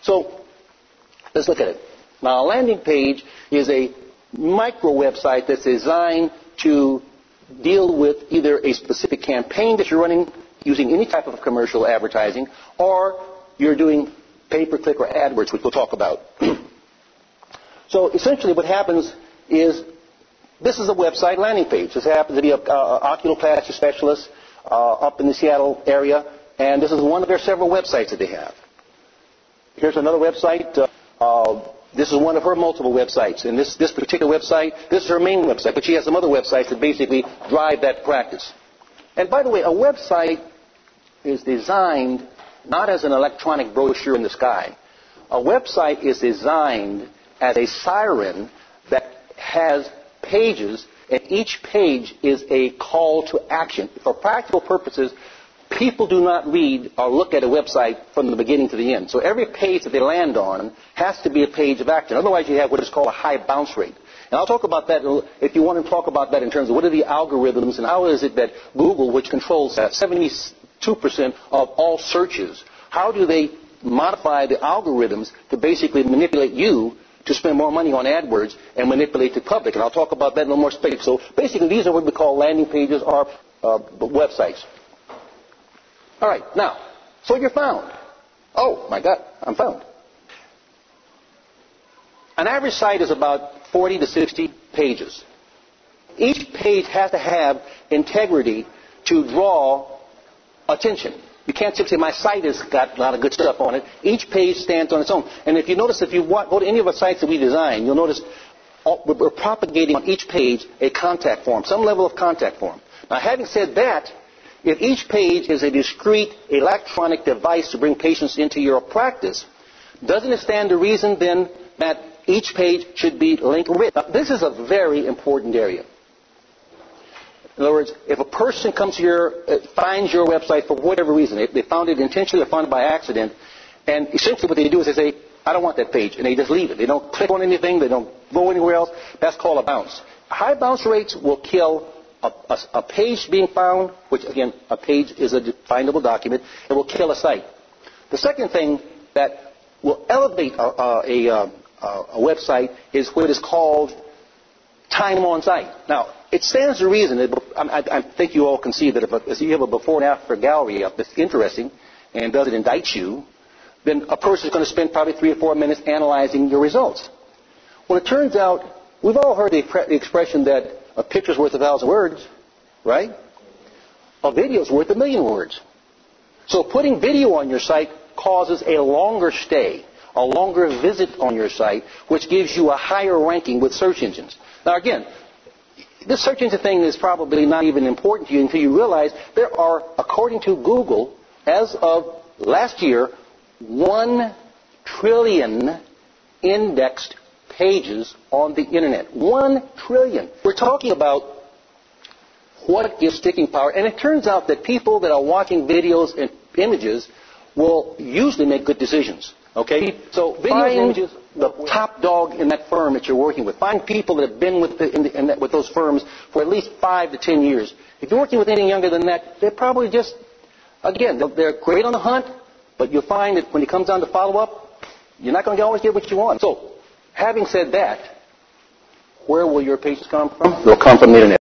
So let's look at it. Now, a landing page is a micro website that's designed to deal with either a specific campaign that you're running using any type of commercial advertising, or you're doing pay-per-click or AdWords, which we'll talk about. So essentially what happens is this is a website landing page. This happens to be an oculoplastic specialist up in the Seattle area, and this is one of their several websites that they have. Here's another website. This is one of her multiple websites. And this particular website, this is her main website, but she has some other websites that basically drive that practice. And by the way, a website is designed not as an electronic brochure in the sky. A website is designed as a siren that has pages, and each page is a call to action. For practical purposes, people do not read or look at a website from the beginning to the end. So every page that they land on has to be a page of action. Otherwise, you have what is called a high bounce rate. And I'll talk about that if you want to talk about that in terms of what are the algorithms and how is it that Google, which controls 72% of all searches, how do they modify the algorithms to basically manipulate you to spend more money on AdWords and manipulate the public? And I'll talk about that in a little more space. So basically, these are what we call landing pages or websites. All right, now, so you're found. Oh, my God, I'm found. An average site is about 40 to 60 pages. Each page has to have integrity to draw attention. You can't simply say my site has got a lot of good stuff on it. Each page stands on its own. And if you notice, if you go to any of the sites that we design, you'll notice we're propagating on each page a contact form, some level of contact form. Now, having said that, if each page is a discrete electronic device to bring patients into your practice, doesn't it stand to reason then that each page should be link rich? Now, this is a very important area. In other words, if a person comes to finds your website for whatever reason, they found it intentionally or found it by accident, and essentially what they do is they say, I don't want that page, and they just leave it. They don't click on anything, they don't go anywhere else. That's called a bounce. High bounce rates will kill a page being found, which again, a page is a findable document. It will kill a site. The second thing that will elevate a website is what is called time on site. Now, it stands to reason. I think you all can see that if you have a before and after gallery up that's interesting and doesn't indict you, then a person is going to spend probably 3 or 4 minutes analyzing your results. Well, it turns out, we've all heard the expression that a picture's worth 1,000 words, right? A video's worth 1,000,000 words. So putting video on your site causes a longer stay, a longer visit on your site, which gives you a higher ranking with search engines. Now again, this search engine thing is probably not even important to you until you realize there are, according to Google, as of last year, 1 trillion indexed pages on the internet. 1 trillion. We're talking about what gives sticking power. And it turns out that people that are watching videos and images will usually make good decisions. Okay? So videos and images, the top dog in that firm that you're working with. Find people that have been with those firms for at least 5 to 10 years. If you're working with anything younger than that, they're probably just, again, they're great on the hunt, but you'll find that when it comes down to follow-up, you're not going to always get what you want. So, having said that, where will your pages come from? They'll come from the internet.